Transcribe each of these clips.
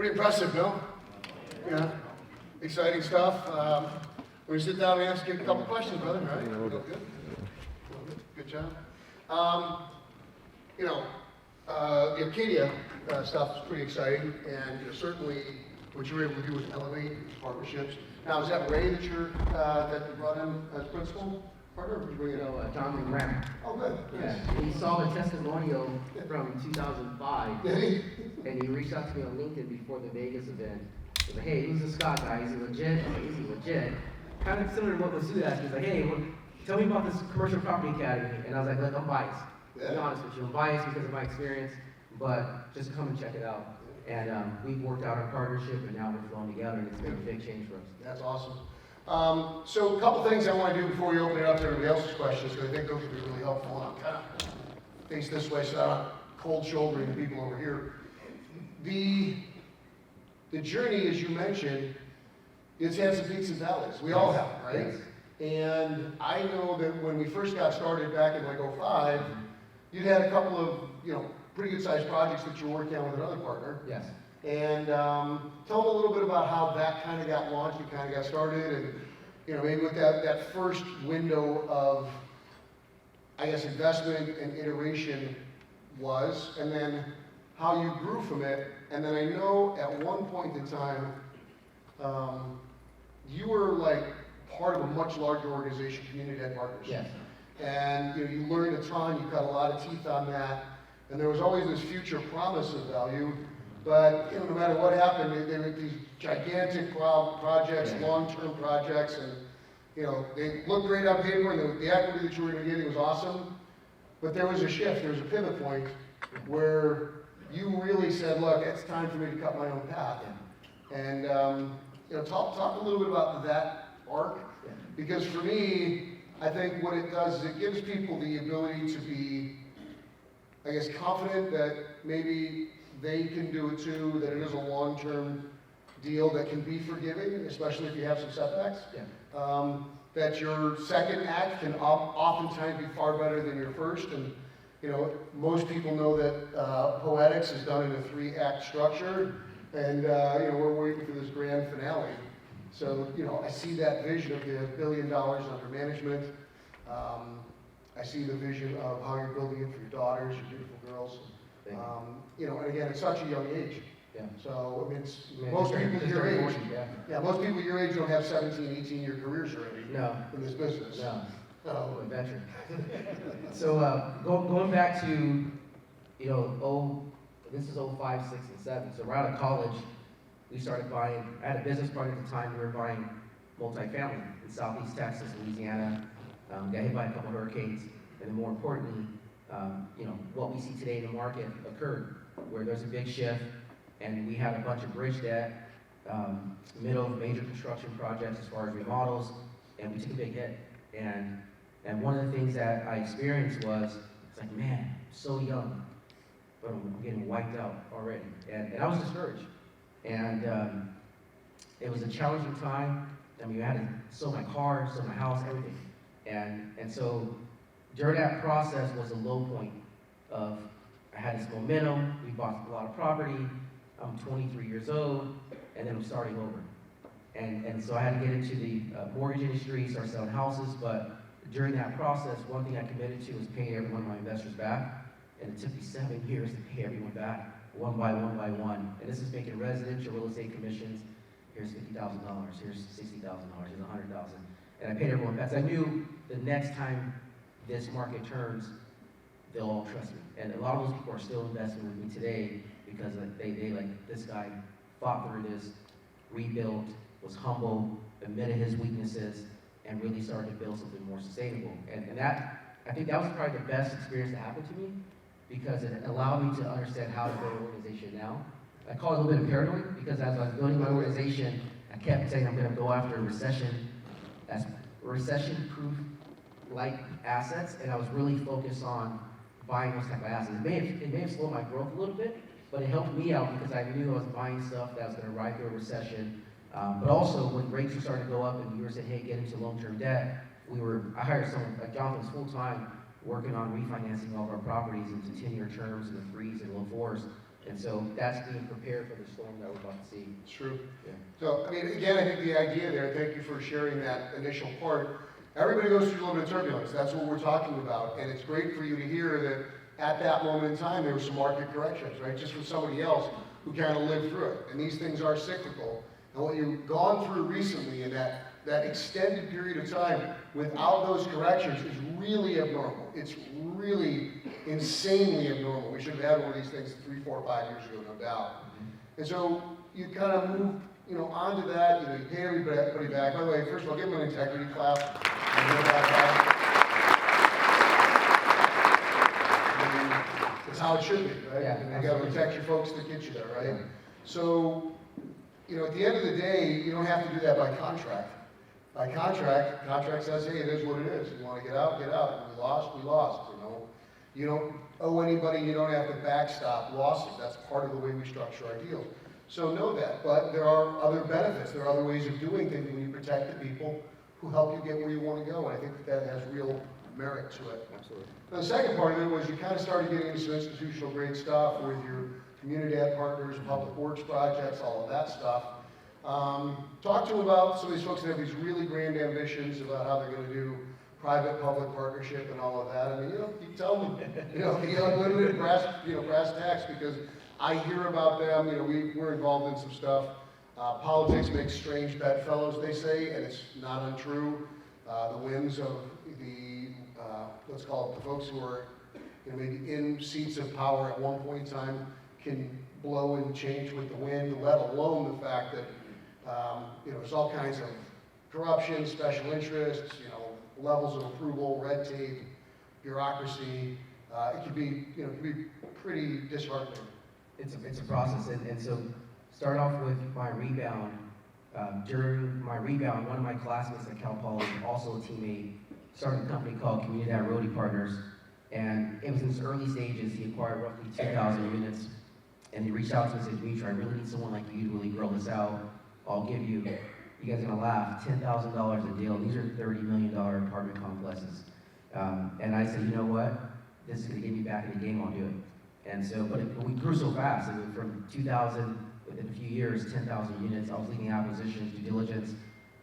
Pretty impressive, no? Yeah. Exciting stuff. We're gonna sit down and ask you a couple questions, brother, right? Good? Good job. The Arcadia stuff is pretty exciting, and certainly what you were able to do with Elevate partnerships. Now, is that Ray that you brought in as principal partner? Or did you bring it up? Jonathan Graham. Oh, good. Yeah, he saw the testimonial from 2005, and he reached out to me on LinkedIn before the Vegas event. He was like, "Hey, who's this Scott guy? Is he legit?" I was like, "Is he legit?" Kind of similar to what Masood asked. He's like, "Hey, well, tell me about this commercial property academy." And I was like, "Look, I'm biased. To be honest with you, I'm biased because of my experience, but just come and check it out." And we've worked out our partnership, and now we're flowing together, and it's been a big change for us. That's awesome. So a couple things I want to do before we open it up to everybody else's questions, because I think those will be really helpful. And I'm kind of face this way so I'm not cold shouldering the people over here. The journey, as you mentioned, it's had some peaks and valleys. We all have, right? And I know that when we first got started back in like 05, you'd had a couple of, pretty good sized projects that you were working on with another partner. Yes. And tell them a little bit about how that kind of got launched and kind of got started, and maybe what that first window of, I guess, investment and iteration was, and then how you grew from it. And then I know at one point in time, you were like part of a much larger organization, Community Ed Partners. Yes. And you learned a ton, you cut a lot of teeth on that, and there was always this future promise of value. But no matter what happened, they were these gigantic projects, long-term projects, and they looked great on paper, and the equity that you were going to get was awesome. But there was a shift, there was a pivot point where you really said, "Look, it's time for me to cut my own path." And talk a little bit about that arc, because for me, I think what it does is it gives people the ability to be, I guess, confident that maybe they can do it too, that it is a long-term deal that can be forgiving, especially if you have some setbacks. That your second act can oftentimes be far better than your first. And most people know that Poetics is done in a 3-act structure, and we're waiting for this grand finale. So I see that vision of the $1 billion under management. I see the vision of how you're building it for your daughters, your beautiful girls. And again, at such a young age. So I mean, most people your age. Most people your age don't have 17, 18-year careers already. In this business. Adventure. So going back to this is 05, 6, and 7. So right out of college, we started buying. I had a business partner at the time. We were buying multifamily in Southeast Texas, Louisiana. Got hit by a couple of hurricanes, and then more importantly, what we see today in the market occurred, where there's a big shift, and we had a bunch of bridge debt, middle of major construction projects as far as remodels, and we took a big hit. And one of the things that I experienced was, it's like, man, I'm so young, but I'm getting wiped out already. And I was discouraged. And it was a challenging time. I mean, I had to sell my car, sell my house, everything. And so during that process was a low point of, I had this momentum, we bought a lot of property, I'm 23 years old, and then I'm starting over. And so I had to get into the mortgage industry, start selling houses, but during that process, one thing I committed to was paying every one of my investors back, and it took me 7 years to pay everyone back, one by one by one. And this is making residential real estate commissions. Here's $50,000, here's $60,000, here's $100,000. And I paid everyone back. So I knew the next time this market turns, they'll all trust me. And a lot of those people are still investing with me today because they like, this guy fought through this, rebuilt, was humble, admitted his weaknesses, and really started to build something more sustainable. And that, I think that was probably the best experience that happened to me, because it allowed me to understand how to build an organization now. I call it a little bit of paranoid, because as I was building my organization, I kept saying I'm going to go after a recession, as recession-proof like assets, and I was really focused on buying those type of assets. It may have slowed my growth a little bit, but it helped me out because I knew I was buying stuff that was going to ride through a recession. But also, when rates were starting to go up and you were saying, hey, get into long-term debt, I hired someone, like Jonathan was full-time, working on refinancing all of our properties into 10-year terms in the 3s and low 4s. And so that's being prepared for the storm that we're about to see. It's true. Yeah. So, I mean, again, I think the idea there, thank you for sharing that initial part. Everybody goes through a little bit of turbulence. That's what we're talking about. And it's great for you to hear that at that moment in time, there were some market corrections, right? Just for somebody else who kind of lived through it. And these things are cyclical. And what you've gone through recently in that extended period of time without those corrections is really abnormal. It's really insanely abnormal. We should have had one of these things 3, 4, 5 years ago, no doubt. And so you kind of move, onto that. You pay everybody back. By the way, first of all, give them an integrity clap. It's how it should be, right? Yeah, You got to protect your folks that get you there, right? Yeah. So, at the end of the day, you don't have to do that by contract. By contract says, hey, it is what it is. You want to get out, get out. We lost, we lost. You don't owe anybody. You don't have to backstop losses. That's part of the way we structure our deals. So know that. But there are other benefits. There are other ways of doing things when you protect the people who help you get where you want to go. And I think that has real merit to it. Absolutely. Now, the second part of it was you kind of started getting into some institutional grade stuff with your community ed partners, public works projects, all of that stuff. Talk to them about some of these folks that have these really grand ambitions about how they're going to do private-public partnership and all of that. I mean, you tell them, the unlimited brass tacks, because I hear about them. We're involved in some stuff. Politics makes strange bedfellows, they say, and it's not untrue. The whims of the, let's call it the folks who are maybe in seats of power at one point in time can blow and change with the wind, let alone the fact that, there's all kinds of corruption, special interests, levels of approval, red tape, bureaucracy. It can be pretty disheartening. It's a process, and so start off with my rebound. During my rebound, one of my classmates at Cal Poly, also a teammate, started a company called Community Ed Roadie Partners, and it was in its early stages. He acquired roughly 2,000 units, and he reached out to me and said, Dimitri, I really need someone like you to really grow this out. I'll give you guys are gonna laugh, $10,000 a deal. These are $30 million apartment complexes. And I said, you know what? This is gonna get me back in the game, I'll do it. And so, but we grew so fast. It went from 2,000, within a few years, 10,000 units. I was leading acquisitions, due diligence.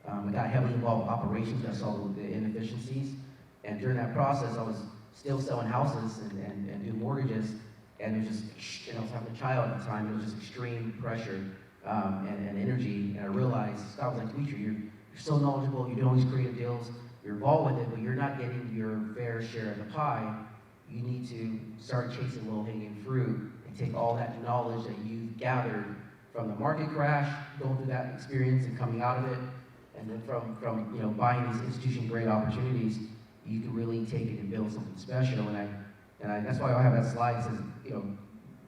I got heavily involved in operations. I saw the inefficiencies. And during that process, I was still selling houses and doing mortgages. And it was just, I was having a child at the time. It was just extreme pressure and energy. And I realized, Scott was like, Dimitri, you're so knowledgeable. You're doing all these creative deals. You're involved with it, but you're not getting your fair share of the pie. You need to start chasing low-hanging fruit and take all that knowledge that you've gathered from the market crash, going through that experience and coming out of it, and then from buying these institution-grade opportunities, you can really take it and build something special. And that's why I have that slide that says,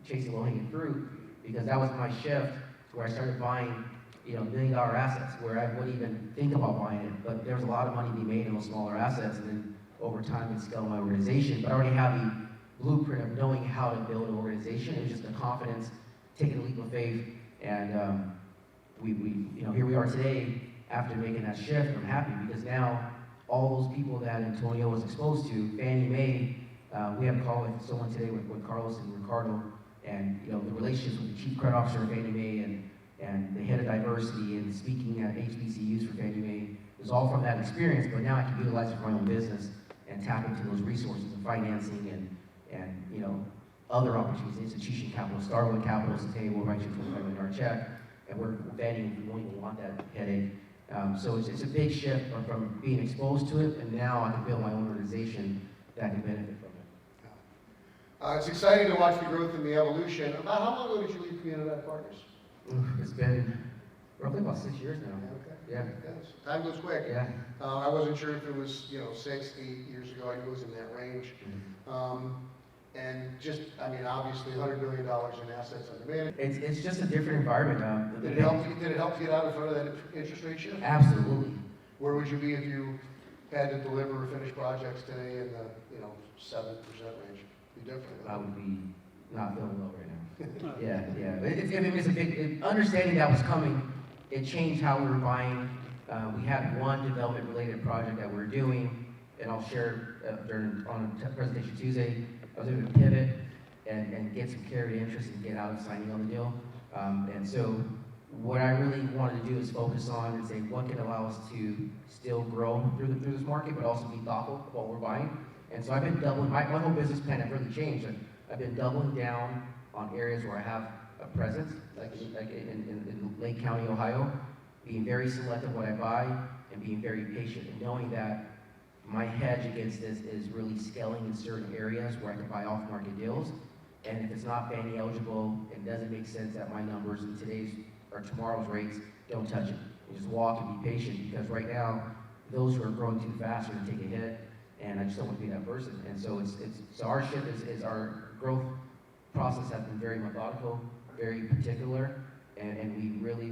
chasing low-hanging fruit, because that was my shift where I started buying, $1 million assets where I wouldn't even think about buying it, but there was a lot of money to be made in those smaller assets, and then over time it scaled my organization. But I already have the blueprint of knowing how to build an organization. It was just the confidence, taking a leap of faith, and here we are today after making that shift. I'm happy because now all those people that Antonio was exposed to, Fannie Mae, we had a call with someone today with Carlos and Ricardo, and the relationships with the chief credit officer of Fannie Mae and the head of diversity and speaking at HBCUs for Fannie Mae was all from that experience. But now I can utilize it for my own business and tap into those resources of financing and other opportunities, institution capital, Starwood Capital's the table, write you a $25 million check, and we're vetting if you won't even want that headache. So it's a big shift from being exposed to it, and now I can build my own organization that can benefit from it. It's exciting to watch the growth and the evolution. About how long ago did you leave Community Ed Partners? It's been roughly about 6 years now. Okay. Yeah. Yes. Time goes quick. Yeah. I wasn't sure if it was 6, 8 years ago. I knew it was in that range. And just, obviously, $100 billion in assets under management. It's just a different environment. Did it help you get out in front of that interest rate shift? Absolutely. Where would you be if you had to deliver or finish projects today in the 7% range? Be different. I would be not feeling well right now. Yeah. It's a big understanding that was coming. It changed how we were buying. We had one development-related project that we were doing, and I'll share on Presentation Tuesday. I was able to pivot. and get some carried interest and get out of signing on the deal. And so what I really wanted to do is focus on and say what can allow us to still grow through this market, but also be thoughtful of what we're buying. And so I've been doubling, my whole business plan has really changed. I've been doubling down on areas where I have a presence, like in Lake County, Ohio, being very selective what I buy and being very patient and knowing that my hedge against this is really scaling in certain areas where I can buy off-market deals. And if it's not Fannie eligible and doesn't make sense at my numbers in today's or tomorrow's rates, don't touch it. You just walk and be patient, because right now, those who are growing too fast are gonna take a hit, and I just don't want to be that person. And so so our shift is our growth process has been very methodical, very particular, and we really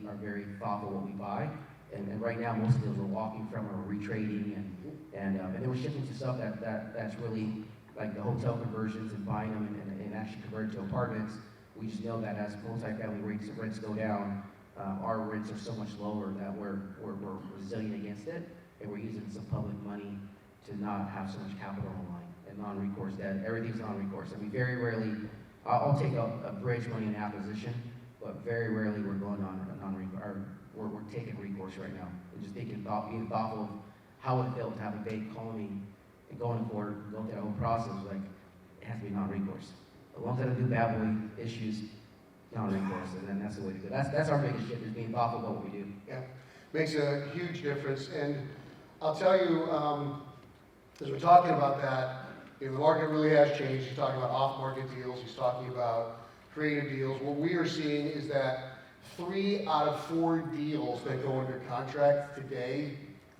are very thoughtful what we buy. And right now, most of those we're walking from or retrading, and then we're shifting to stuff that's really like the hotel conversions and buying them and actually converting to apartments. We just know that as multifamily rents go down, our rents are so much lower that we're resilient against it, and we're using some public money to not have so much capital online and non-recourse debt. Everything's non-recourse. I mean, very rarely, I'll take a bridge money in acquisition, but very rarely we're going on a non-recourse. We're taking recourse right now, and just being thoughtful of how it felt to have a bank calling me and going forward, going through that whole process. Like, it has to be non-recourse. As long as I don't do bad boy issues, non-recourse, and then that's the way to go. That's our biggest shift, is being thoughtful about what we do. Yeah, makes a huge difference. And I'll tell you, as we're talking about that, the market really has changed. He's talking about off-market deals. He's talking about creative deals. What we are seeing is that 3 out of 4 deals that go under contract today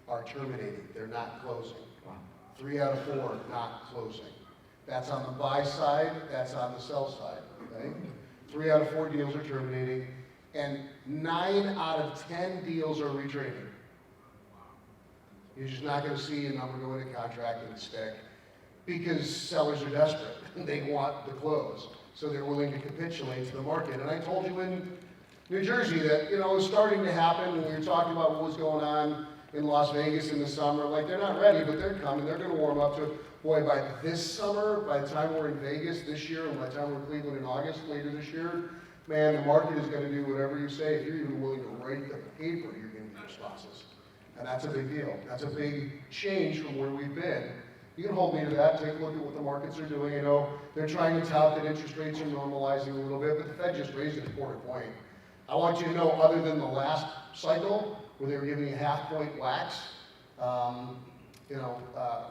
are terminated. They're not closing. Wow. 3 out of 4 not closing. That's on the buy side, that's on the sell side, okay? 3 out of 4 deals are terminating, and 9 out of 10 deals are retrading. You're just not gonna see a number go into contract and stick, because sellers are desperate. They want to close, so they're willing to capitulate to the market. And I told you in New Jersey that, it was starting to happen when we were talking about what was going on in Las Vegas in the summer. Like, they're not ready, but they're coming. They're gonna warm up to it. Boy, by this summer, by the time we're in Vegas this year, and by the time we're in Cleveland in August later this year, man, the market is gonna do whatever you say. If you're even willing to write the paper, you're gonna get responses. And that's a big deal. That's a big change from where we've been. You can hold me to that. Take a look at what the markets are doing. They're trying to tout that interest rates are normalizing a little bit, but the Fed just raised it a quarter point. I want you to know, other than the last cycle, where they were giving you half-point whacks,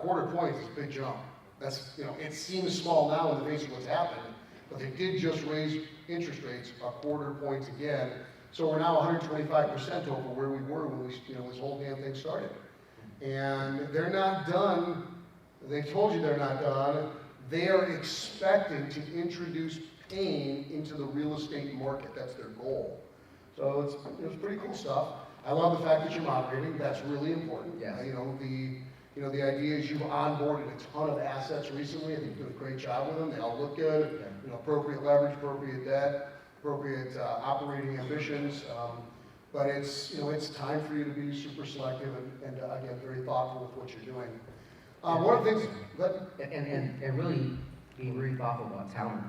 quarter point is a big jump. That's, it seems small now in the face of what's happened, but they did just raise interest rates a quarter point again. So we're now 125% over where we were when this whole damn thing started. And they're not done. They told you they're not done. They are expecting to introduce pain into the real estate market. That's their goal. So it's pretty cool stuff. I love the fact that you're moderating. That's really important. Yes. The idea is you've onboarded a ton of assets recently. I think you've done a great job with them. They all look good. Yeah. Appropriate leverage, appropriate debt, appropriate operating ambitions. But it's time for you to be super selective and again, very thoughtful with what you're doing. One of the things, and really being really thoughtful about talent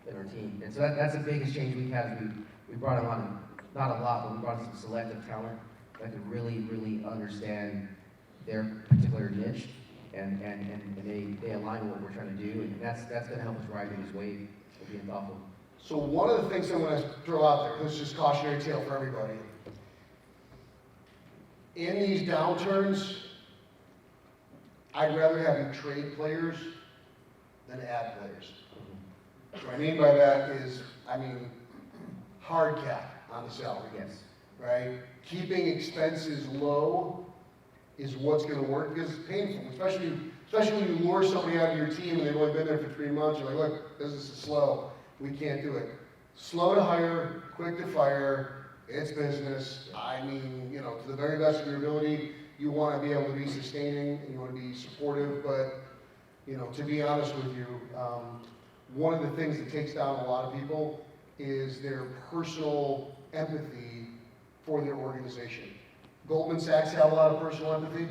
in our team. And so that's the biggest change we've had. We brought on, not a lot, but we brought in some selective talent that could really understand their particular niche, and they align with what we're trying to do, and that's going to help us ride in this wave of being thoughtful. So one of the things I'm going to throw out there, this is just cautionary tale for everybody. In these downturns, I'd rather have you trade players than add players. What I mean by that is, hard cap on the salary. Yes. Right? Keeping expenses low is what's going to work, because it's painful, especially when you lure somebody out of your team and they've only been there for 3 months. You're like, look, business is slow. We can't do it. Slow to hire, quick to fire. It's business. To the very best of your ability, you want to be able to be sustaining and you want to be supportive. But, to be honest with you, one of the things that takes down a lot of people is their personal empathy for their organization. Goldman Sachs had a lot of personal empathy.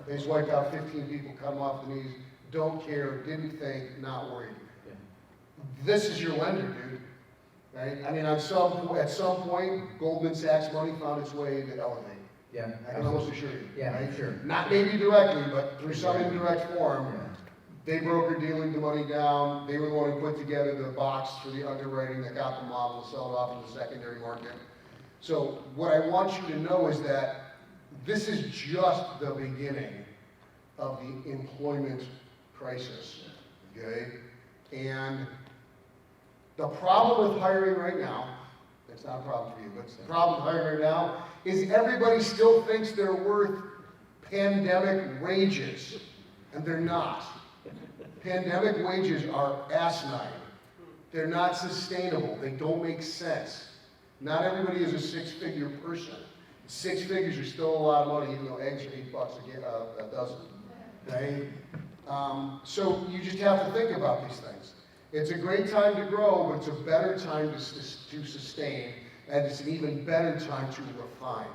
They just wiped out 15 people, cut them off the knees, don't care, didn't think, not worried. this is your lender, dude. Right? I mean, at some point, Goldman Sachs money found its way to Elevate. Yeah. I can almost assure you. Yeah, right? sure. Not maybe directly, but through some indirect form. Yeah. They brokered dealing the money down. They were the one who put together the box for the underwriting that got the model to sell it off in the secondary market. So what I want you to know is that this is just the beginning of the employment crisis, okay? And the problem with hiring right now, it's not a problem for you, but the problem with hiring right now is everybody still thinks they're worth pandemic wages, and they're not. Pandemic wages are asinine. They're not sustainable. They don't make sense. Not everybody is a six-figure person. 6 figures are still a lot of money, even though eggs are $8 a dozen. Okay? So you just have to think about these things. It's a great time to grow, but it's a better time to sustain, and it's an even better time to refine.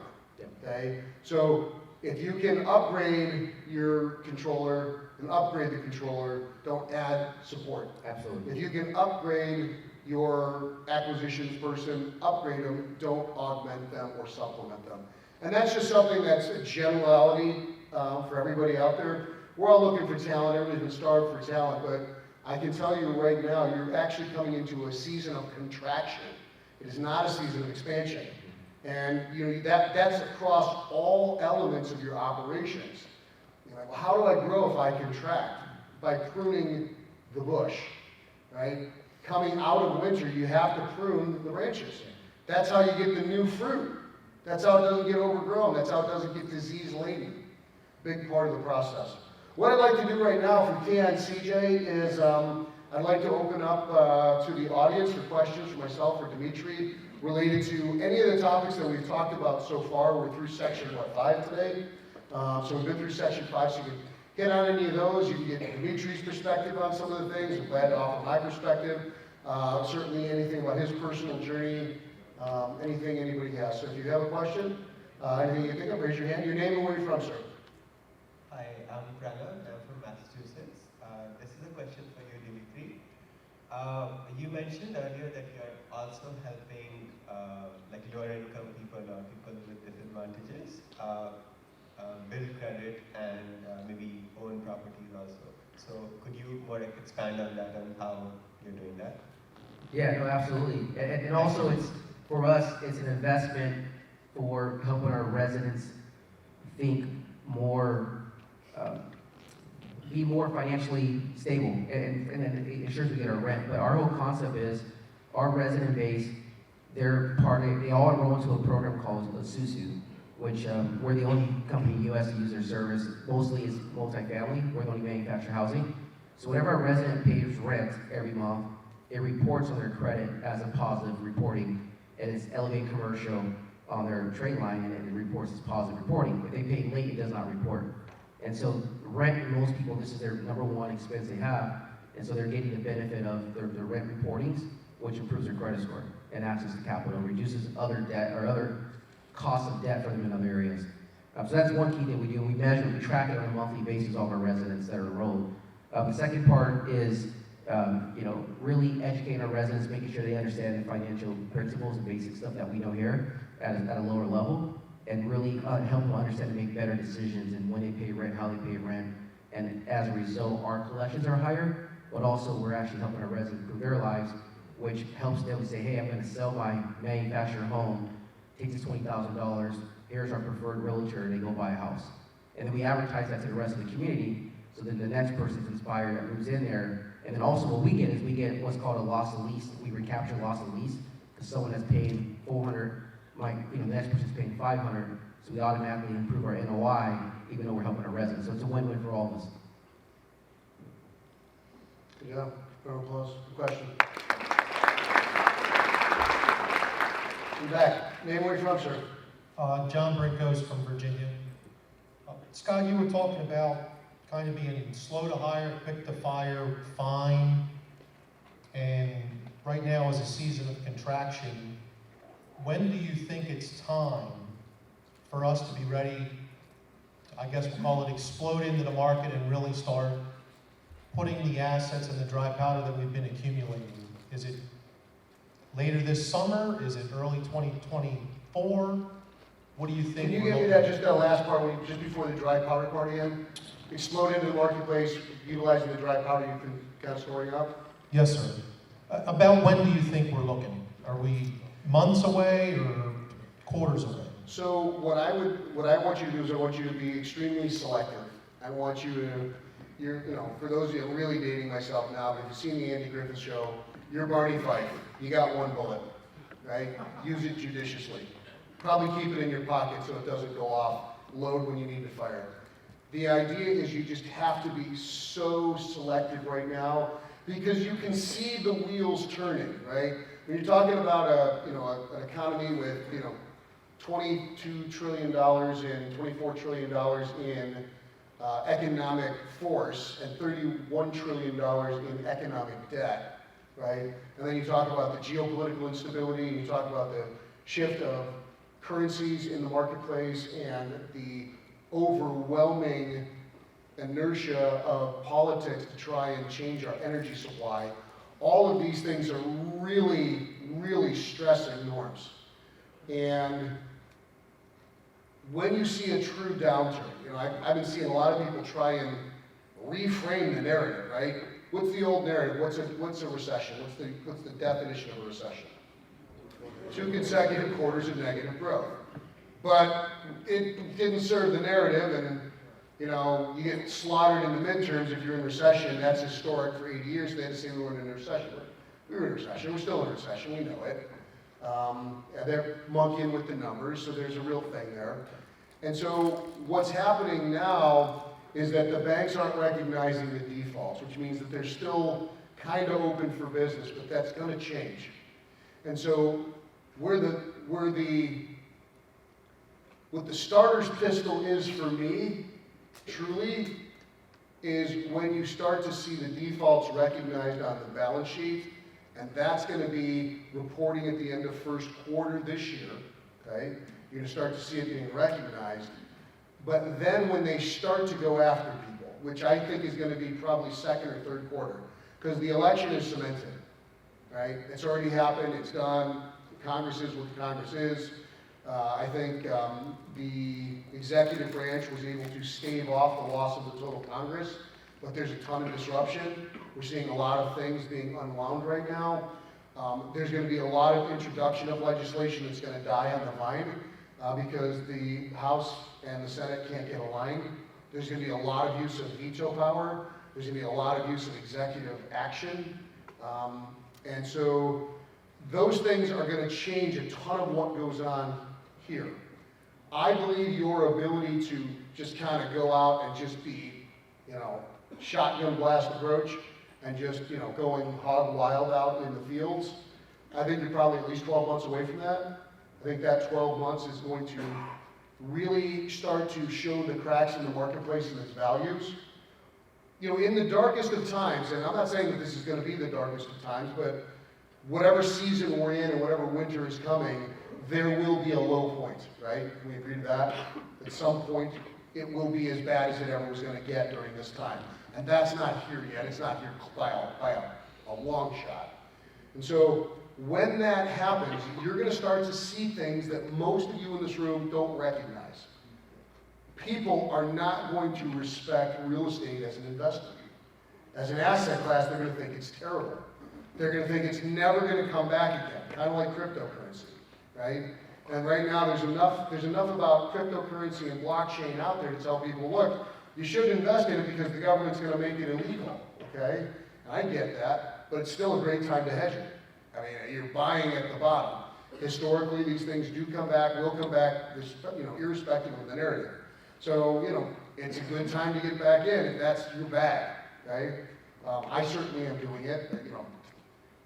Okay? So if you can upgrade your controller and upgrade the controller, don't add support. Absolutely. If you can upgrade your acquisitions person, upgrade them, don't augment them or supplement them. And that's just something that's a generality for everybody out there. We're all looking for talent, everybody's been starved for talent, but I can tell you right now, you're actually coming into a season of contraction. It is not a season of expansion. And you know, that's across all elements of your operations. You're like, well, how do I grow if I contract? By pruning the bush, right? Coming out of winter, you have to prune the branches. That's how you get the new fruit. That's how it doesn't get overgrown. That's how it doesn't get disease-laden. Big part of the process. What I'd like to do right now, if we can, CJ, is I'd like to open up to the audience for questions for myself or Dimitri related to any of the topics that we've talked about so far. We're through section, 5 today? So we've been through section 5, so you can hit on any of those. You can get Dimitri's perspective on some of the things. I'm glad to offer my perspective. Certainly anything about his personal journey, anything anybody has. So if you have a question, anything you think of, raise your hand. Your name and where you're from, sir. Hi, I'm Pranab. I'm from Massachusetts. This is a question for you, Dimitri. You mentioned earlier that you are also helping like lower income people or people with disadvantages build credit and maybe own properties also. So could you more expand on that and how you're doing that? Yeah, no, absolutely. And also it's, for us, it's an investment for helping our residents think more, be more financially stable, and then it ensures we get our rent. But our whole concept is our resident base, they all enroll into a program called SUSU, which we're the only company in the U.S. to use their service. Mostly is multifamily. We're the only manufactured housing. So whenever a resident pays rent every month, it reports on their credit as a positive reporting, and it's Elevate Commercial on their trade line, and it reports as positive reporting. If they pay late, it does not report. And so rent, most people, this is their number one expense they have, and so they're getting the benefit of their rent reportings, which improves their credit score and access to capital, reduces other debt or other costs of debt for them in other areas. So that's one key thing we do. We measure, we track it on a monthly basis, all of our residents that are enrolled. The second part is, really educating our residents, making sure they understand the financial principles and basic stuff that we know here at a lower level, and really help them understand and make better decisions and when they pay rent, how they pay rent. And as a result, our collections are higher, but also we're actually helping our residents improve their lives, which helps them say, hey, I'm going to sell my manufactured home, takes us $20,000, here's our preferred realtor, and they go buy a house. And then we advertise that to the rest of the community, so that the next person's inspired that moves in there. And then also what we get is we get what's called a loss of lease. We recapture loss of lease, because someone that's paying $400, the next person's paying $500, so we automatically improve our NOI, even though we're helping our residents. So it's a win-win for all of us. Good job. Round of applause. Good question. In back. Name where you're from, sir. John Brinkos from Virginia. Scott, you were talking about kind of being slow to hire, quick to fire, fine, and right now is a season of contraction. When do you think it's time for us to be ready, I guess we'll call it explode into the market and really start putting the assets and the dry powder that we've been accumulating? Is it later this summer? Is it early 2024? What do you think? Can you we're give me looking that, at? just that last part, just before the dry powder part again? Explode into the marketplace, utilizing the dry powder you've been kind of storing up? Yes, sir. About when do you think we're looking? Are we months away or quarters away? So what I want you to do is I want you to be extremely selective. I want you to, for those of you, I'm really dating myself now, but if you've seen the Andy Griffith Show, you're Barney Fife. You got one bullet, right? Use it judiciously. Probably keep it in your pocket so it doesn't go off. Load when you need to fire. The idea is you just have to be so selective right now because you can see the wheels turning, right? When you're talking about an economy with, $22 trillion and $24 trillion in economic force and $31 trillion in economic debt, right? And then you talk about the geopolitical instability, and you talk about the shift of currencies in the marketplace and the overwhelming inertia of politics to try and change our energy supply. All of these things are really, really stressing norms. And when you see a true downturn, I've been seeing a lot of people try and reframe the narrative, right? What's the old narrative? What's a recession? What's the definition of a recession? 2 consecutive quarters of negative growth. But it didn't serve the narrative, and you get slaughtered in the midterms if you're in recession. That's historic for 80 years. They had to say we weren't in a recession. We were in a recession. We're still in a recession. We know it. They're monkeying with the numbers, so there's a real thing there. And so what's happening now is that the banks aren't recognizing the defaults, which means that they're still kind of open for business, but that's going to change. And so what the starter's pistol is for me, truly, is when you start to see the defaults recognized on the balance sheet, and that's going to be reporting at the end of first quarter this year, okay? You're going to start to see it being recognized. But then when they start to go after people, which I think is going to be probably second or third quarter, because the election is cemented, right? It's already happened, it's done, Congress is what the Congress is. I think the executive branch was able to stave off the loss of the total Congress, but there's a ton of disruption. We're seeing a lot of things being unwound right now. There's going to be a lot of introduction of legislation that's going to die on the vine because the House and the Senate can't get aligned. There's going to be a lot of use of veto power. There's going to be a lot of use of executive action. And so those things are going to change a ton of what goes on here. I believe your ability to just kind of go out and just be, shotgun blast approach and just, going hog wild out in the fields, I think you're probably at least 12 months away from that. I think that 12 months is going to really start to show the cracks in the marketplace and its values. In the darkest of times, and I'm not saying that this is going to be the darkest of times, but whatever season we're in and whatever winter is coming, there will be a low point, right? Can we agree to that? At some point, it will be as bad as it ever was going to get during this time. And that's not here yet. It's not here by a long shot. And so when that happens, you're going to start to see things that most of you in this room don't recognize. People are not going to respect real estate as an investment. As an asset class, they're going to think it's terrible. They're going to think it's never going to come back again, kind of like cryptocurrency, right? And right now, there's enough about cryptocurrency and blockchain out there to tell people, look, you should invest in it because the government's going to make it illegal, okay? And I get that, but it's still a great time to hedge it. I mean, you're buying at the bottom. Historically, these things do come back, will come back, irrespective of the narrative. So, it's a good time to get back in if that's your bag, right? I certainly am doing it.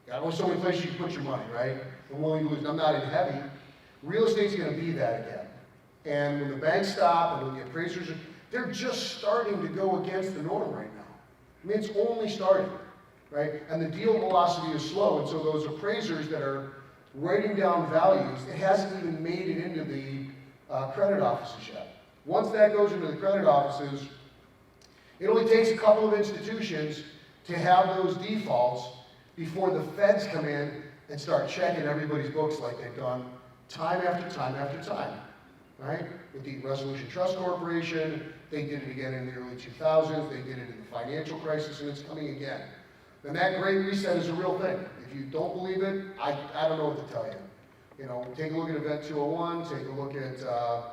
Got only so many places you can put your money, right? I'm willing to lose. I'm not in heavy. Real estate's going to be that again. And when the banks stop and when the appraisers they're just starting to go against the norm right now. I mean, it's only starting, right? And the deal velocity is slow, and so those appraisers that are writing down values, it hasn't even made it into the credit offices yet. Once that goes into the credit offices, it only takes a couple of institutions to have those defaults before the feds come in and start checking everybody's books like they've done time after time after time, right? With the Resolution Trust Corporation, they did it again in the early 2000s, they did it in the financial crisis, and it's coming again. And that great reset is a real thing. If you don't believe it, I don't know what to tell you. You know, take a look at Event 201, take a look at, the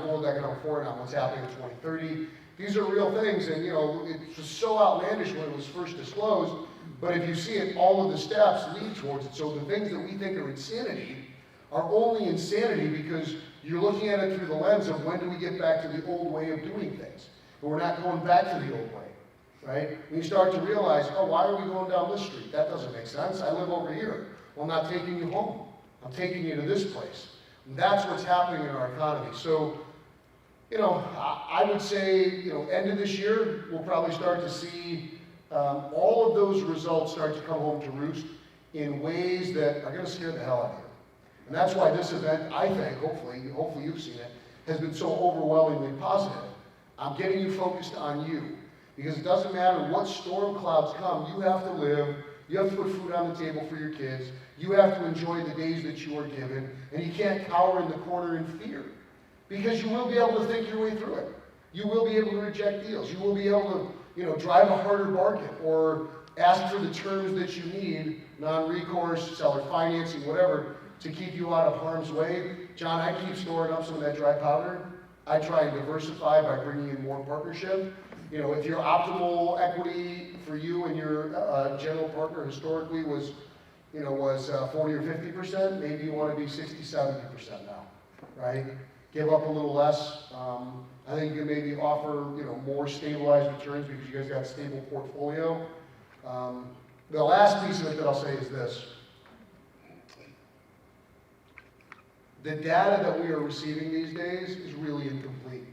world economic forum on what's happening in 2030. These are real things, and it's just so outlandish when it was first disclosed, but if you see it, all of the steps lead towards it. So the things that we think are insanity are only insanity because you're looking at it through the lens of when do we get back to the old way of doing things. But we're not going back to the old way, right? When you start to realize, oh, why are we going down this street? That doesn't make sense. I live over here. Well, I'm not taking you home. I'm taking you to this place. And that's what's happening in our economy. So, I would say, end of this year, we'll probably start to see all of those results start to come home to roost in ways that are going to scare the hell out of you. And that's why this event, I think, hopefully you've seen it, has been so overwhelmingly positive. I'm getting you focused on you. Because it doesn't matter what storm clouds come, you have to live, you have to put food on the table for your kids, you have to enjoy the days that you are given, and you can't cower in the corner in fear. Because you will be able to think your way through it. You will be able to reject deals. You will be able to, drive a harder bargain or ask for the terms that you need, non-recourse, seller financing, whatever, to keep you out of harm's way. John, I keep storing up some of that dry powder. I try and diversify by bringing in more partnership. If your optimal equity for you and your general partner historically was 40 or 50%, maybe you want to be 60, 70% now, right? Give up a little less. I think you can maybe offer, more stabilized returns because you guys got a stable portfolio. The last piece of it that I'll say is this. The data that we are receiving these days is really incomplete.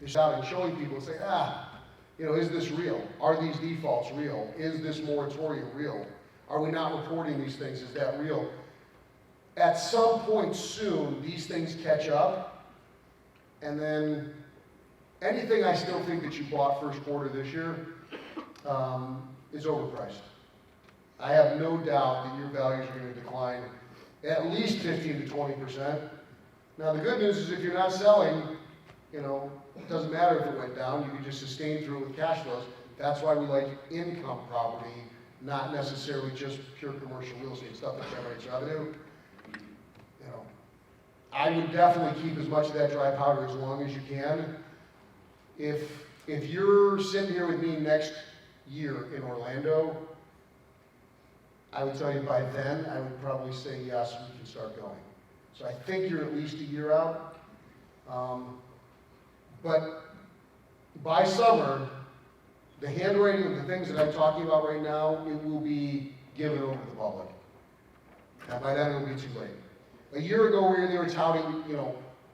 Just out and showing people and say, is this real? Are these defaults real? Is this moratorium real? Are we not reporting these things? Is that real? At some point soon, these things catch up, and then anything I still think that you bought first quarter this year is overpriced. I have no doubt that your values are going to decline at least 15 to 20%. Now, the good news is if you're not selling, it doesn't matter if it went down, you can just sustain through it with cash flows. That's why we like income property, not necessarily just pure commercial real estate stuff that generates revenue. I would definitely keep as much of that dry powder as long as you can. If you're sitting here with me next year in Orlando, I would tell you by then, I would probably say yes, we can start going. So I think you're at least a year out. But by summer, the handwriting of the things that I'm talking about right now, it will be given over to the public. And by then, it'll be too late. A year ago, they were touting,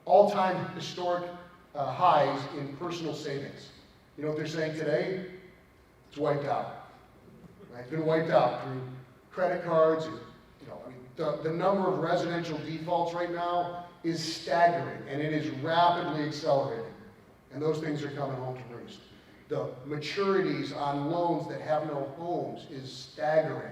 all-time historic highs in personal savings. You know what they're saying today? It's wiped out. Right? It's been wiped out through credit cards. And, the number of residential defaults right now is staggering, and it is rapidly accelerating. And those things are coming home to roost. The maturities on loans that have no homes is staggering.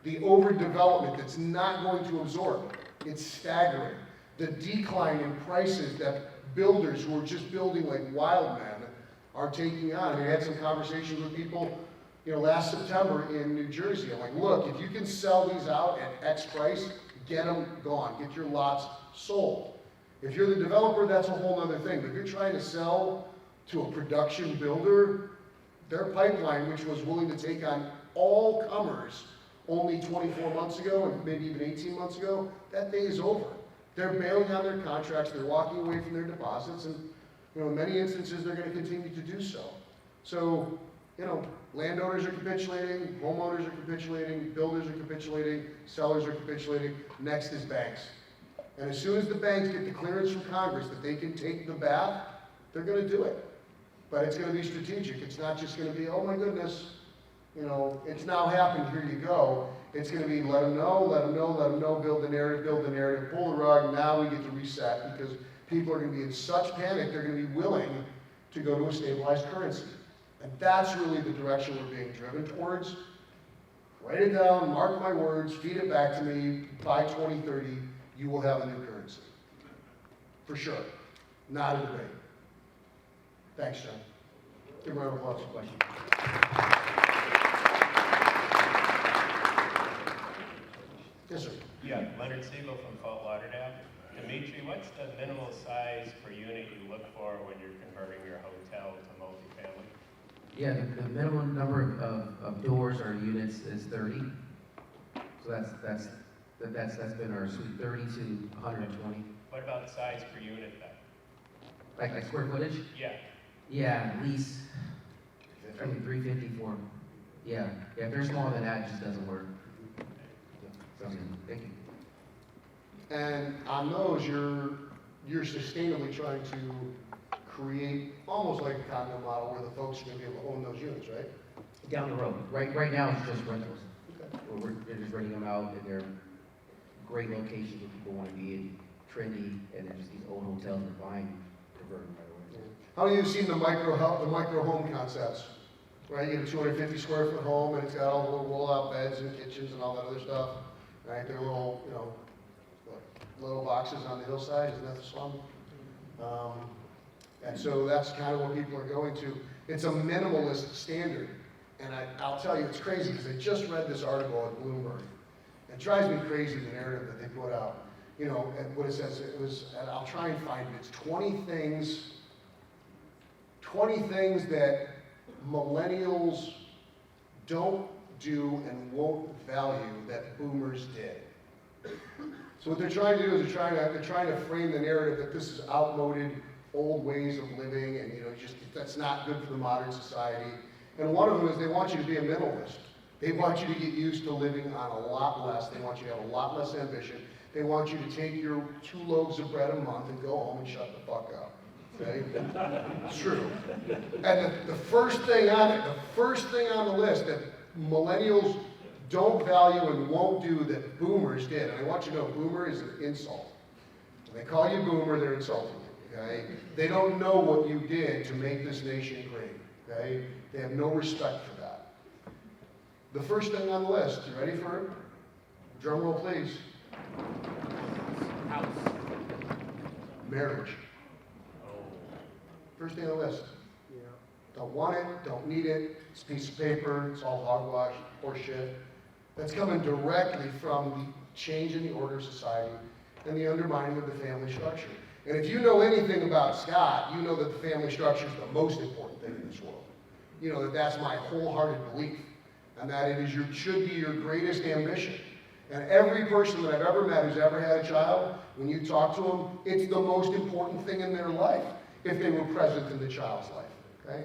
The overdevelopment that's not going to absorb, it's staggering. The decline in prices that builders who are just building like wild men are taking on. I had some conversations with people, last September in New Jersey. I'm like, look, if you can sell these out at X price, get them gone. Get your lots sold. If you're the developer, that's a whole other thing. But if you're trying to sell to a production builder, their pipeline, which was willing to take on all comers only 24 months ago and maybe even 18 months ago, that day is over. They're bailing on their contracts, they're walking away from their deposits, and in many instances they're going to continue to do so. So, landowners are capitulating, homeowners are capitulating, builders are capitulating, sellers are capitulating. Next is banks. And as soon as the banks get the clearance from Congress that they can take the bath, they're going to do it. But it's going to be strategic. It's not just going to be, oh my goodness, it's now happened, here you go. It's going to be let them know, build the narrative, pull the rug, now we get to reset because people are going to be in such panic, they're going to be willing to go to a stabilized currency. And that's really the direction we're being driven towards. Write it down, mark my words, feed it back to me. By 2030, you will have a new currency. For sure. Not a debate. Thanks, John. Give me a round of applause. Question. Yes, sir. Yeah, Leonard Siegel from Fort Lauderdale. Dimitri, what's the minimal size per unit you look for when you're converting your hotel to multifamily? Yeah, the minimum number of doors or units is 30. So that's been our suite, 30 to 120. What about size per unit then? Like square footage? Yeah, Yeah, at least, I mean, 350 for, yeah. Yeah, if they're smaller than that, it just doesn't work. So, thank you. And on those, you're sustainably trying to create almost like a condo model where the folks are going to be able to own those units, right? Down the road. Right now, it's just rentals. We're just renting them out, and they're great locations where people want to be in, trendy, and then just these old hotels they're buying, convert them right away. How many of you have seen the micro home concepts? Right, you get a 250 square foot home, and it's got all the little roll-out beds and kitchens and all that other stuff. Right, they're little, little boxes on the hillside. Isn't that the slum? And so that's kind of what people are going to. It's a minimalist standard. And I'll tell you, it's crazy because I just read this article at Bloomberg. It drives me crazy, the narrative that they put out. And what it says, and I'll try and find it. It's 20 things that millennials don't do and won't value that boomers did. So what they're trying to do is they're trying to frame the narrative that this is outmoded, old ways of living, and that's not good for the modern society. And one of them is they want you to be a minimalist. They want you to get used to living on a lot less. They want you to have a lot less ambition. They want you to take your 2 loaves of bread a month and go home and shut the fuck up. Okay? It's true. And the first thing on the list that millennials don't value and won't do that boomers did, and I want you to know boomer is an insult. When they call you boomer, they're insulting you. Okay? They don't know what you did to make this nation great. Okay? They have no respect for that. The first thing on the list, you ready for it? Drum roll, please. house. Marriage. First thing on the list. Don't want it, don't need it, it's a piece of paper, it's all hogwash, horseshit. That's coming directly from the change in the order of society and the undermining of the family structure. And if you know anything about Scott, you know that the family structure is the most important thing in this world. You know that that's my wholehearted belief, and that it should be your greatest ambition. And every person that I've ever met who's ever had a child, when you talk to them, it's the most important thing in their life if they were present in the child's life. Okay?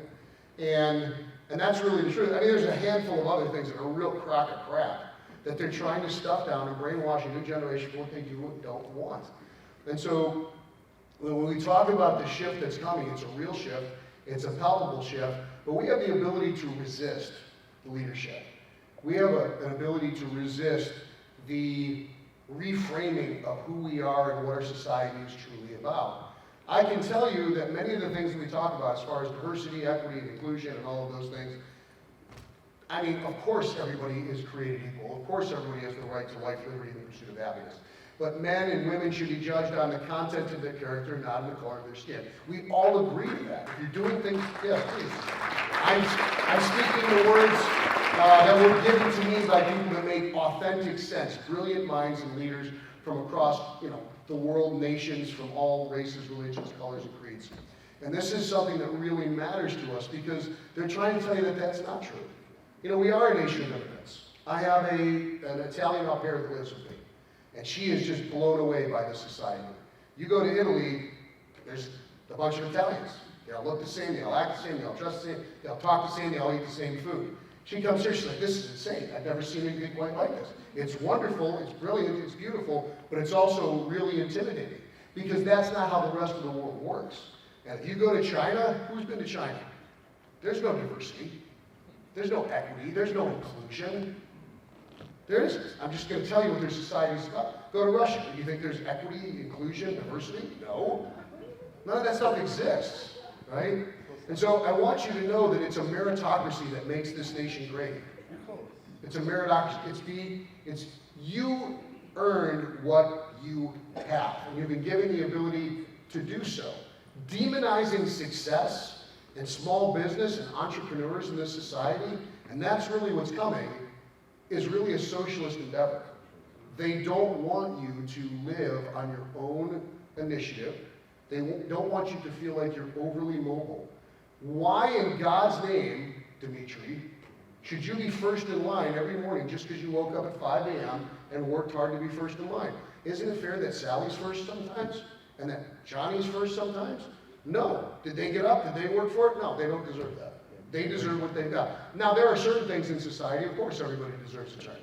And that's really the truth. I mean, there's a handful of other things that are a real crock of crap that they're trying to stuff down and brainwash a new generation for what they do and don't want. And so when we talk about the shift that's coming, it's a real shift, it's a palpable shift, but we have the ability to resist the leadership. We have an ability to resist the reframing of who we are and what our society is truly about. I can tell you that many of the things that we talk about as far as diversity, equity, and inclusion and all of those things, I mean, of course everybody is created equal. Of course everybody has the right to life, liberty, and the pursuit of happiness. But men and women should be judged on the content of their character, not on the color of their skin. We all agree to that. If you're doing things, yeah, please. I'm speaking the words that were given to me by people that make authentic sense, brilliant minds and leaders from across, the world, nations, from all races, religions, colors, and creeds. And this is something that really matters to us because they're trying to tell you that that's not true. We are a nation of immigrants. I have an Italian au pair that lives with me, and she is just blown away by this society. You go to Italy, there's a bunch of Italians. They all look the same, they all act the same, they all dress the same, they all talk the same, they all eat the same food. She comes here, she's like, this is insane. I've never seen anything quite like this. It's wonderful, it's brilliant, it's beautiful, but it's also really intimidating because that's not how the rest of the world works. And if you go to China, who's been to China? There's no diversity. There's no equity. There's no inclusion. There isn't. I'm just going to tell you what their society is about. Go to Russia. Do you think there's equity, inclusion, diversity? No. None of that stuff exists, right? And so I want you to know that it's a meritocracy that makes this nation great. It's a meritocracy. It's you earned what you have, and you've been given the ability to do so. Demonizing success and small business and entrepreneurs in this society, and that's really what's coming, is really a socialist endeavor. They don't want you to live on your own initiative. They don't want you to feel like you're overly mobile. Why in God's name, Dimitri, should you be first in line every morning just because you woke up at 5 a.m. and worked hard to be first in line? Isn't it fair that Sally's first sometimes and that Johnny's first sometimes? No. Did they get up? Did they work for it? No, they don't deserve that. They deserve what they've got. Now, there are certain things in society, of course, everybody deserves a turn.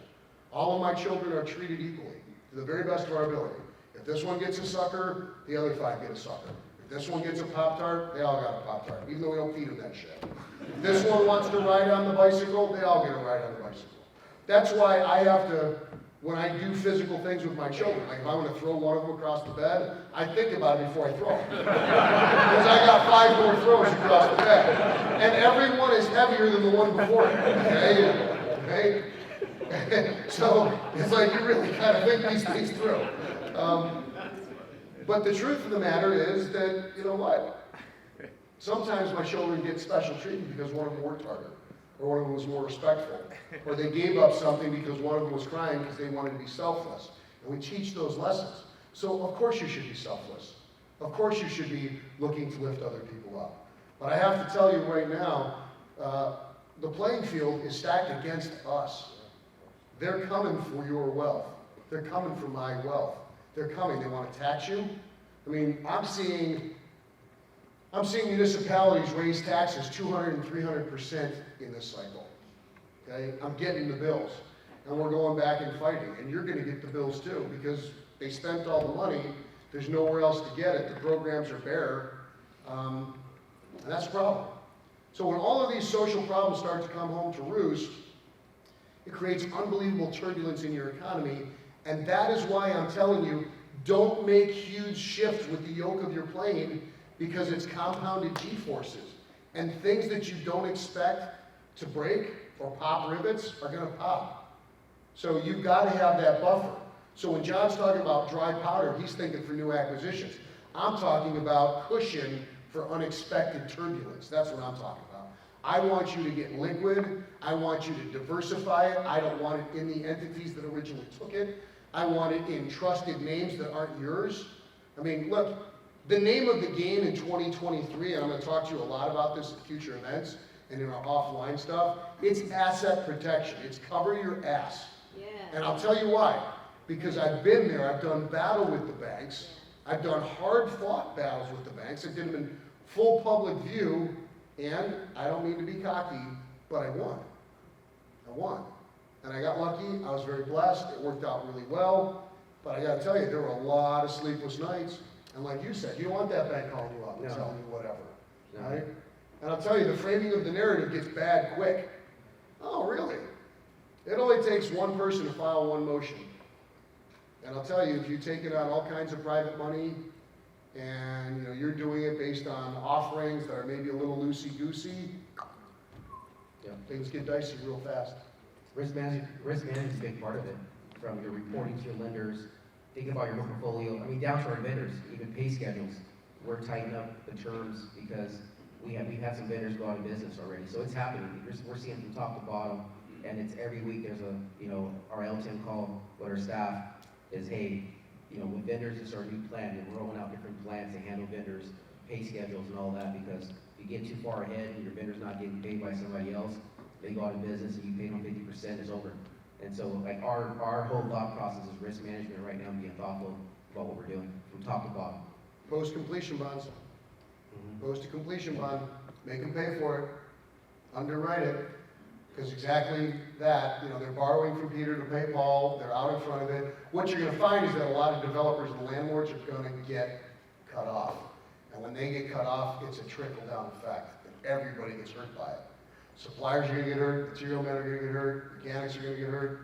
All of my children are treated equally, to the very best of our ability. If this one gets a sucker, the other 5 get a sucker. If this one gets a Pop-Tart, they all got a Pop-Tart, even though we don't feed them that shit. If this one wants to ride on the bicycle, they all get a ride on the bicycle. That's why I have to, when I do physical things with my children, like if I want to throw one of them across the bed, I think about it before I throw them. Because I got 5 more throws across the bed. And every one is heavier than the one before it. Okay? So it's like you really kind of think these things through. But the truth of the matter is that, you know what? Sometimes my children get special treatment because one of them worked harder, or one of them was more respectful, or they gave up something because one of them was crying because they wanted to be selfless. And we teach those lessons. So of course you should be selfless. Of course you should be looking to lift other people up. But I have to tell you right now, the playing field is stacked against us. They're coming for your wealth. They're coming for my wealth. They're coming. They want to tax you. I mean, I'm seeing municipalities raise taxes 200 and 300% in this cycle. Okay? I'm getting the bills. And we're going back and fighting. And you're going to get the bills too, because they spent all the money. There's nowhere else to get it. The programs are bare. And that's a problem. So when all of these social problems start to come home to roost, it creates unbelievable turbulence in your economy. And that is why I'm telling you, don't make huge shifts with the yoke of your plane, because it's compounded G-forces. And things that you don't expect to break or pop rivets are going to pop. So you've got to have that buffer. So when John's talking about dry powder, he's thinking for new acquisitions. I'm talking about cushion for unexpected turbulence. That's what I'm talking about. I want you to get liquid. I want you to diversify it. I don't want it in the entities that originally took it. I want it in trusted names that aren't yours. I mean, look, the name of the game in 2023, and I'm going to talk to you a lot about this at future events and in our offline stuff, it's asset protection. It's cover your ass. Yeah. And I'll tell you why. Because I've been there. I've done battle with the banks. I've done hard-fought battles with the banks. I did them in full public view, and I don't mean to be cocky, but I won. I won. And I got lucky. I was very blessed. It worked out really well. But I got to tell you, there were a lot of sleepless nights. And like you said, you don't want that bank calling you up and telling you whatever. No. Right? And I'll tell you, the framing of the narrative gets bad quick. Oh, really? It only takes one person to file one motion. And I'll tell you, if you take it on all kinds of private money, and you're doing it based on offerings that are maybe a little loosey-goosey, things get dicey real fast. Risk management is a big part of it. From your reporting to your lenders, think about your portfolio. I mean, down to our vendors, even pay schedules. We're tightening up the terms because we've had some vendors go out of business already. So it's happening. We're seeing from top to bottom, and it's every week. There's our LTM call with our staff is, hey, with vendors, it's our new plan, and we're rolling out different plans to handle vendors, pay schedules, and all that. Because if you get too far ahead and your vendor's not getting paid by somebody else, they go out of business and you pay them 50%, it's over. And so, like, our whole thought process is risk management right now, and being thoughtful about what we're doing from top to bottom. Post-completion bonds. Post-completion bond. Make them pay for it. Underwrite it. Because exactly that, they're borrowing from Peter to pay Paul. They're out in front of it. What you're going to find is that a lot of developers and landlords are going to get cut off. And when they get cut off, it's a trickle-down effect. And everybody gets hurt by it. Suppliers are going to get hurt, material men are going to get hurt, mechanics are going to get hurt,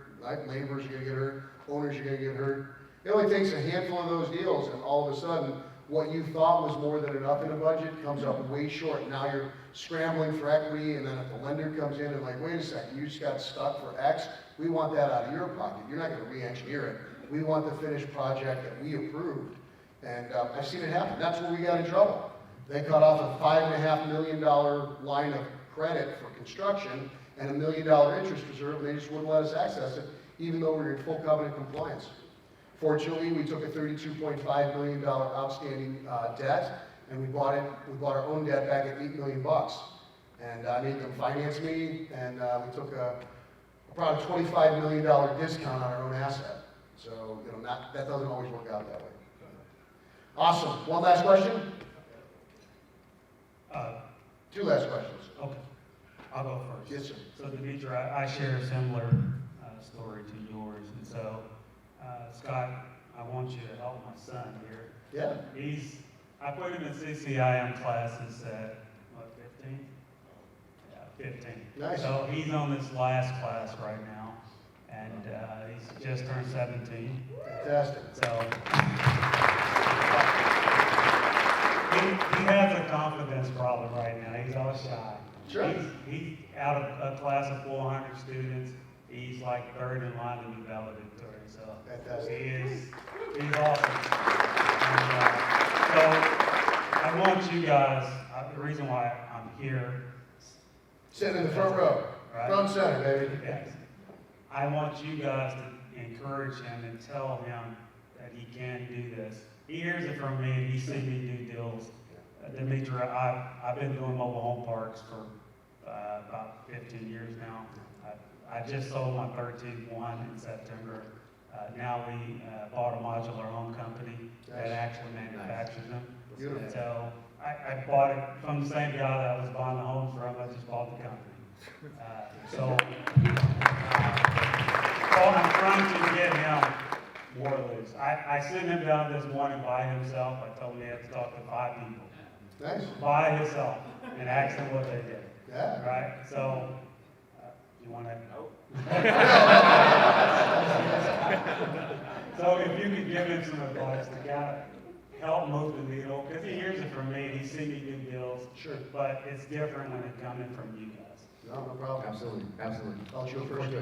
laborers are going to get hurt, owners are going to get hurt. It only takes a handful of those deals, and all of a sudden, what you thought was more than enough in a budget comes up way short. Now you're scrambling for equity, and then if the lender comes in and like, wait a second, you just got stuck for X, we want that out of your pocket. You're not gonna re-engineer it. We want the finished project that we approved. And I've seen it happen. That's where we got in trouble. They cut off a $5.5 million line of credit for construction and $1 million interest reserve, and they just wouldn't let us access it, even though we were in full covenant compliance. Fortunately, we took a $32.5 million outstanding debt, and we bought our own debt back at $8 million. And I made them finance me, and we took about a $25 million discount on our own asset. So, that doesn't always work out that way. Awesome. One last question? Two last questions. Okay, I'll go first. Yes, sir. So Dimitri, I share a similar story to yours, and so, Scott, I want you to help my son here. Yeah. I put him in CCIM classes at, 15? Yeah, 15. Nice. So he's on this last class right now, and he's just turned 17. Fantastic. So he has a confidence problem right now. He's all shy. Sure. He's out of a class of 400 students. He's like third in line to be valedictorian. So Fantastic. he's awesome. And, so I want you guys. The reason why I'm here. Sitting in the front row. Right? Front center, baby. Yes. I want you guys to encourage him and tell him that he can do this. He hears it from me, and he's seen me do deals. Dimitri, I've been doing mobile home parks for about 15 years now. I just sold my 13th one in September. Now we bought a modular home company that actually manufactures them. Beautiful. So I bought it from the same guy that I was buying the homes from. I just bought the company. So I'm trying to get him more loose. I sent him down this morning by himself. I told him he had to talk to 5 people. Nice. By himself and ask them what they did. Yeah. Right? So, you want to? So if you could give him some advice to kind of help move the needle, because he hears it from me, he's seen me do deals. Sure. But it's different when it's coming from you guys. No problem. Absolutely, absolutely. I'll show first.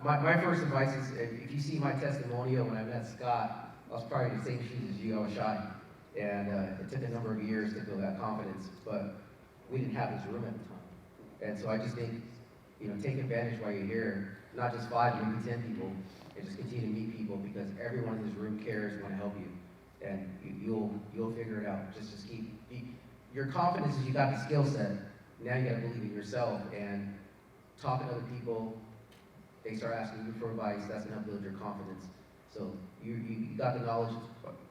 My first advice is, if you see my testimonial when I met Scott, I was probably in the same shoes as you. I was shy, and it took a number of years to build that confidence, but we didn't have this room at the time. And so I just think, take advantage while you're here, not just 5, maybe 10 people, and just continue to meet people, because everyone in this room cares and want to help you, and you'll figure it out. Just your confidence is you got the skill set. Now you got to believe in yourself and talking to other people. They start asking you for advice. That's going to build your confidence. So you got the knowledge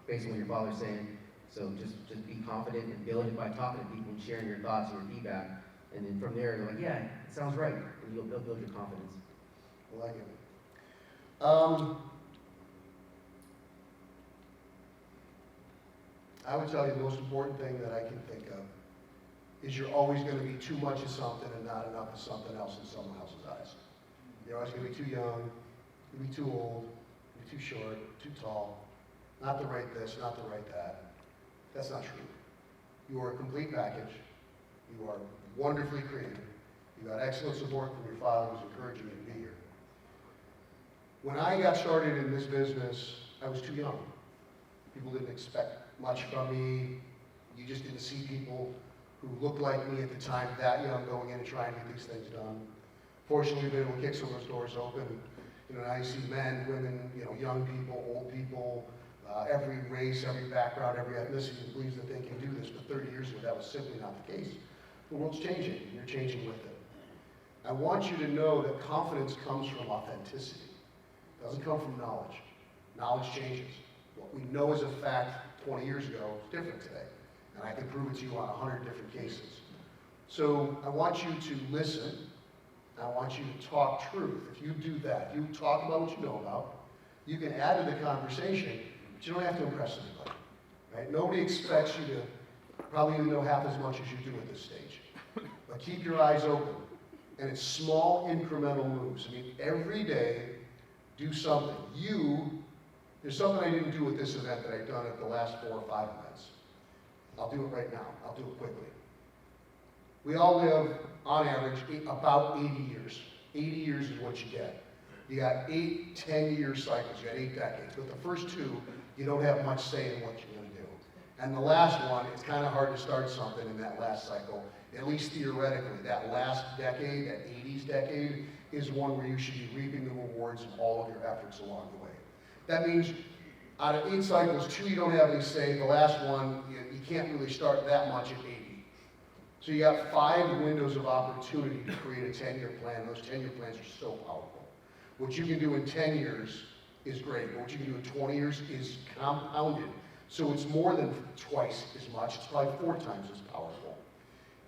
based on what your father's saying. So just be confident and build it by talking to people and sharing your thoughts and your feedback. And then from there, you're like, yeah, it sounds right. And you'll build your confidence. I like it. I would tell you the most important thing that I can think of is you're always going to be too much of something and not enough of something else in someone else's eyes. You're always going to be too young, you'll be too old, you'll be too short, too tall, not the right this, not the right that. That's not true. You are a complete package. You are wonderfully creative. You got excellent support from your father who's encouraging you to be here. When I got started in this business, I was too young. People didn't expect much from me. You just didn't see people who looked like me at the time that young going in and trying to get these things done. Fortunately, we've been able to kick some of those doors open. Now you see men, women, young people, old people, every race, every background, every ethnicity who believes that they can do this. But 30 years ago, that was simply not the case. The world's changing, and you're changing with it. I want you to know that confidence comes from authenticity. It doesn't come from knowledge. Knowledge changes. What we know as a fact 20 years ago is different today. And I can prove it to you on 100 different cases. So I want you to listen. I want you to talk truth. If you do that, you talk about what you know about, you can add to the conversation, but you don't have to impress anybody. Right? Nobody expects you to probably even know half as much as you do at this stage. But keep your eyes open. And it's small incremental moves. Every day, do something. You There's something I didn't do with this event that I've done at the last 4 or 5 events. I'll do it right now. I'll do it quickly. We all live, on average, about 80 years. 80 years is what you get. You got 8 10-year cycles. You got 8 decades. But the first 2, you don't have much say in what you're going to do. And the last one, it's kind of hard to start something in that last cycle, at least theoretically. That last decade, that 80s decade, is one where you should be reaping the rewards of all of your efforts along the way. That means out of 8 cycles, 2 you don't have any say. The last one, you can't really start that much at 80. So you got 5 windows of opportunity to create a 10-year plan. Those 10-year plans are so powerful. What you can do in 10 years is great, but what you can do in 20 years is compounded. So it's more than twice as much. It's probably 4 times as powerful.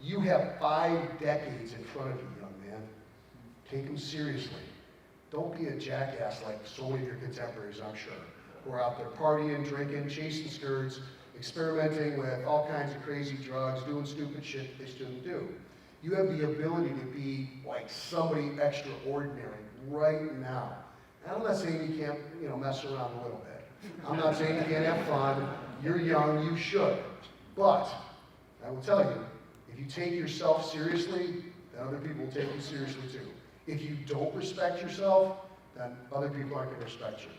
You have 5 decades in front of you, young man. Take them seriously. Don't be a jackass like so many of your contemporaries, I'm sure, who are out there partying, drinking, chasing skirts, experimenting with all kinds of crazy drugs, doing stupid shit they shouldn't do. You have the ability to be like somebody extraordinary right now. And I'm not saying you can't, mess around a little bit. I'm not saying you can't have fun. You're young, you should. But I will tell you, if you take yourself seriously, then other people will take you seriously too. If you don't respect yourself, then other people aren't going to respect you.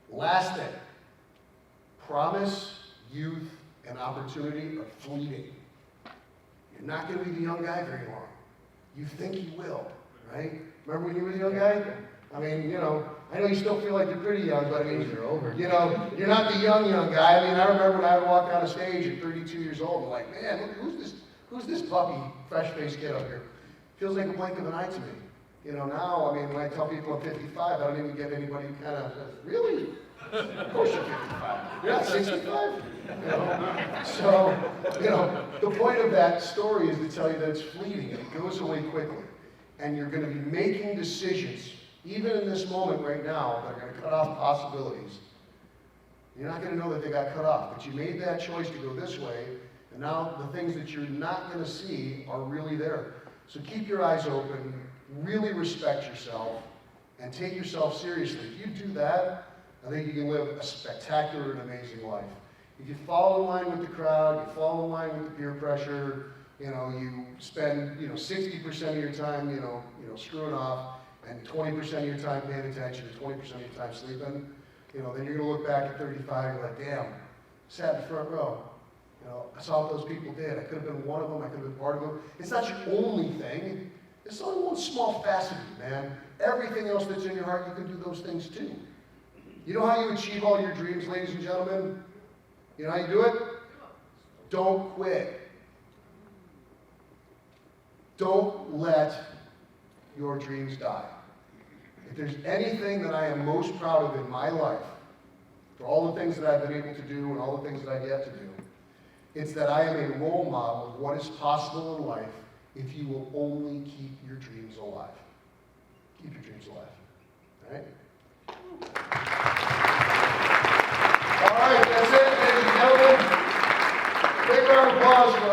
Last thing, promise, youth, and opportunity are fleeting. You're not going to be the young guy very long. You think you will, right? Remember when you were the young guy? I mean, I know you still feel like you're pretty young, but I mean, They're over. you're not the young guy. I mean, I remember when I would walk on a stage at 32 years old and like, man, look, who's this puppy, fresh-faced kid up here? Feels like a blink of an eye to me. Now, I mean, when I tell people I'm 55, I don't even get anybody who kind of says, really? Of course you're 55. You're not 65? So, the point of that story is to tell you that it's fleeting. It goes away quickly. And you're going to be making decisions, even in this moment right now, that are going to cut off possibilities. You're not going to know that they got cut off, but you made that choice to go this way, and now the things that you're not going to see are really there. So keep your eyes open, really respect yourself, and take yourself seriously. If you do that, I think you can live a spectacular and amazing life. If you fall in line with the crowd, you fall in line with the peer pressure, you spend 60% of your time screwing off, and 20% of your time paying attention, and 20% of your time sleeping, then you're gonna look back at 35 and you're like, damn, I sat in the front row. I saw what those people did. I could have been one of them. I could have been part of them. It's not your only thing. It's only one small facet of you, man. Everything else that's in your heart, you can do those things too. You know how you achieve all your dreams, ladies and gentlemen? You know how you do it? Don't quit. Don't let your dreams die. If there's anything that I am most proud of in my life, for all the things that I've been able to do and all the things that I've yet to do, it's that I am a role model of what is possible in life if you will only keep your dreams alive. Keep your dreams alive. All right? All right, that's it, ladies and gentlemen. Big round of applause for